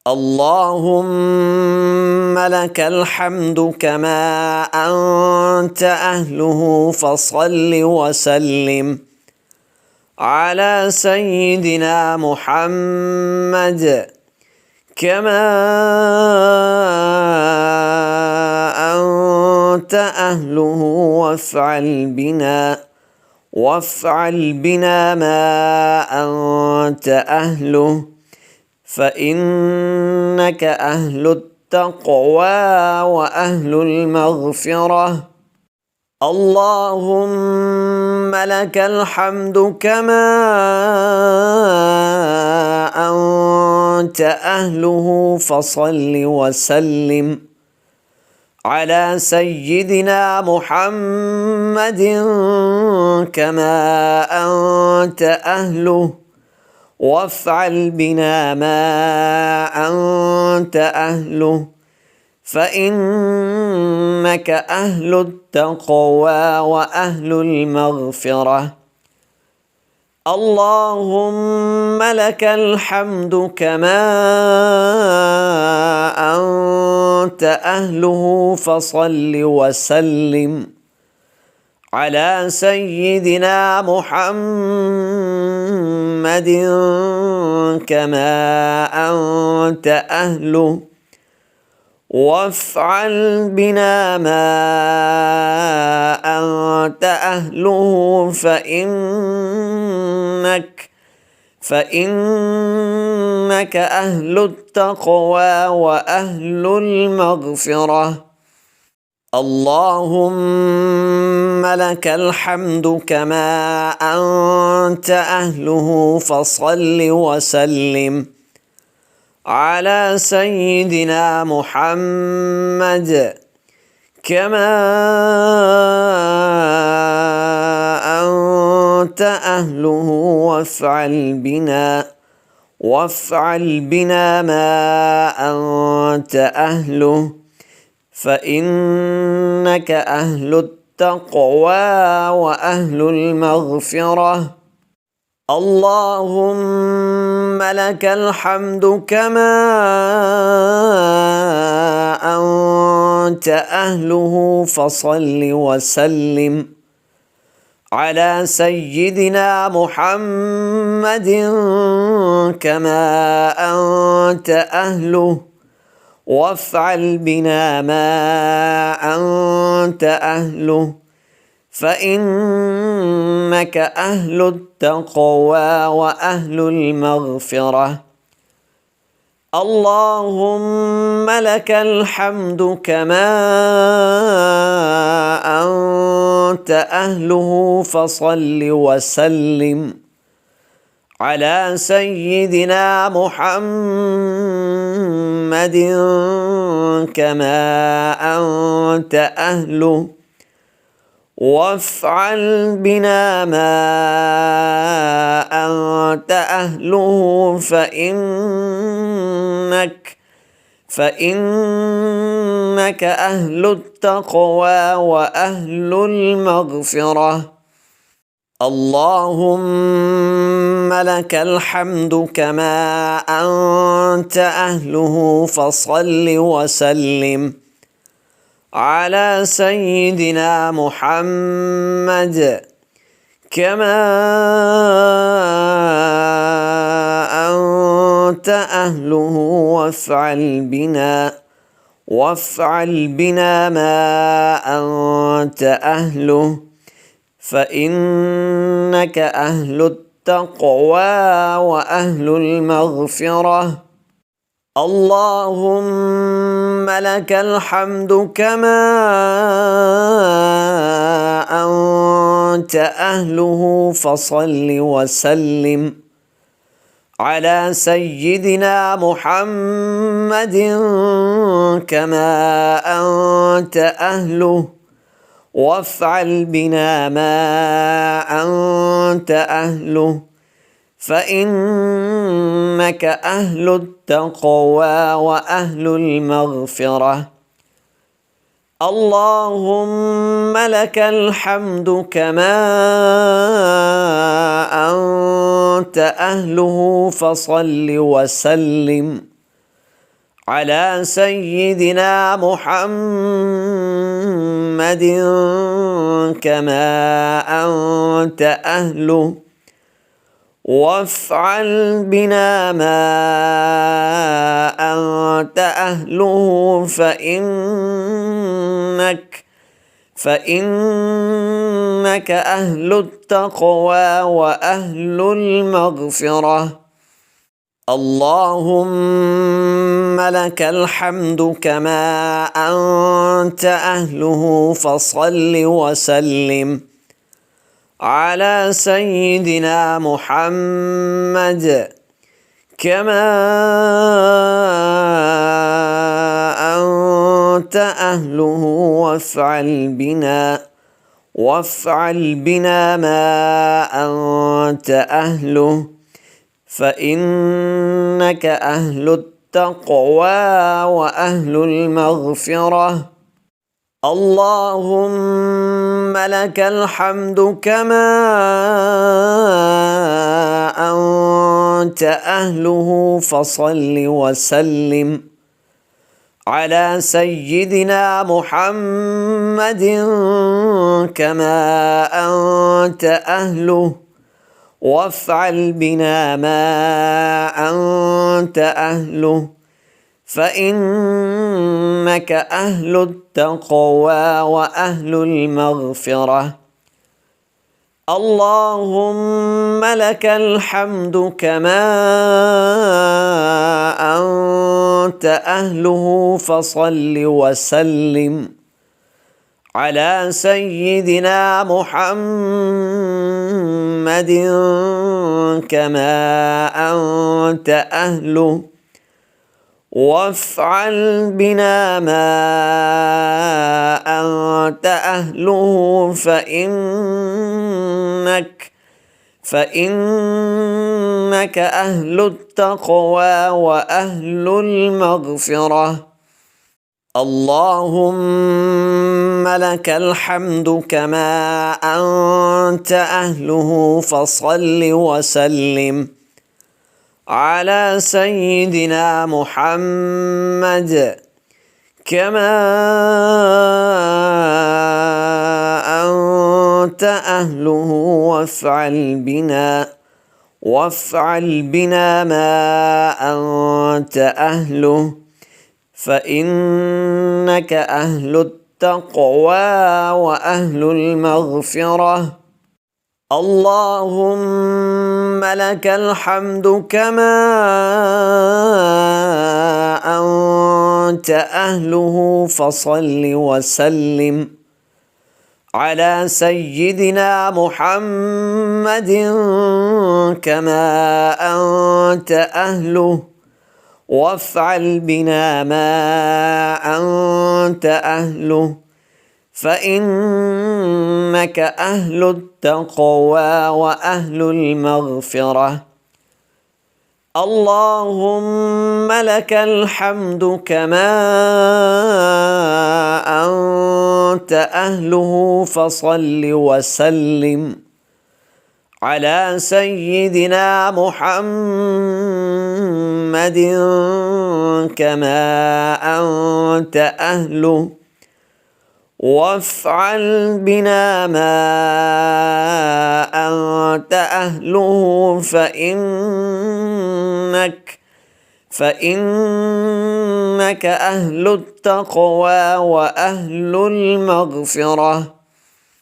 اللهم لك الحمد كما أنت أهله، فصل وسلم على سيدنا محمد كما أنت أهله، وافعل بنا ما أنت أهله، فإنك أهل التقوى وأهل المغفرة. اللهم لك الحمد كما أنت أهله، فصل وسلم على سيدنا محمد كما أنت أهله، وافعل بنا ما أنت أهله، فإنك أهل التقوى وأهل المغفرة. اللهم لك الحمد كما أنت أهله، فصل وسلم على سيدنا محمد كما أنت أهله، وافعل بنا ما أنت أهله، فإنك أهل التقوى وأهل المغفرة. اللهم لك الحمد كما أنت أهله، فصل وسلم على سيدنا محمد كما أنت أهله، وافعل بنا ما أنت أهله، فإنك أهل التقوى وأهل المغفرة. اللهم لك الحمد كما أنت أهله، فصل وسلم على سيدنا محمد كما أنت أهله، وافعل بنا ما أنت أهله، فإنك أهل التقوى وأهل المغفرة. اللهم لك الحمد كما أنت أهله، فصل وسلم على سيدنا محمد كما أنت أهله، وافعل بنا ما أنت أهله، فإنك أهل التقوى وأهل المغفرة. اللهم لك الحمد كما أنت أهله، فصل وسلم على سيدنا محمد كما أنت أهله، وافعل بنا ما أنت أهله، فإنك أهل التقوى وأهل المغفرة. اللهم لك الحمد كما أنت أهله، فصل وسلم على سيدنا محمد كما أنت أهله، وافعل بنا ما أنت أهله، فإنك أهل التقوى وأهل المغفرة. اللهم لك الحمد كما أنت أهله، فصل وسلم على سيدنا محمد كما أنت أهله وافعل بنا ما أنت أهله فإنك أهل التقوى وأهل المغفرة. اللهم لك الحمد كما أنت أهله فصل وسلم على سيدنا محمد كما أنت أهله وافعل بنا ما أنت أهله فإنك أهل التقوى وأهل المغفرة. اللهم لك الحمد كما أنت أهله فصل وسلم على سيدنا محمد كما أنت أهله وافعل بنا ما أنت أهله فإنك أهل التقوى وأهل المغفرة. اللهم لك الحمد كما أنت أهله فصل وسلم على سيدنا محمد كما أنت أهله وافعل بنا ما أنت أهله فإنك أهل التقوى وأهل المغفرة. اللهم لك الحمد كما أنت أهله فصل وسلم على سيدنا محمد كما أنت أهله وافعل بنا ما أنت أهله فإنك أهل التقوى وأهل المغفرة. اللهم لك الحمد كما أنت أهله فصل وسلم على سيدنا محمد كما أنت أهله وافعل بنا ما أنت أهله فإنك أهل التقوى وأهل المغفرة. اللهم لك الحمد كما أنت أهله فصل وسلم على سيدنا محمد كما أنت أهله وافعل بنا ما أنت أهله فإنك أهل التقوى وأهل المغفرة.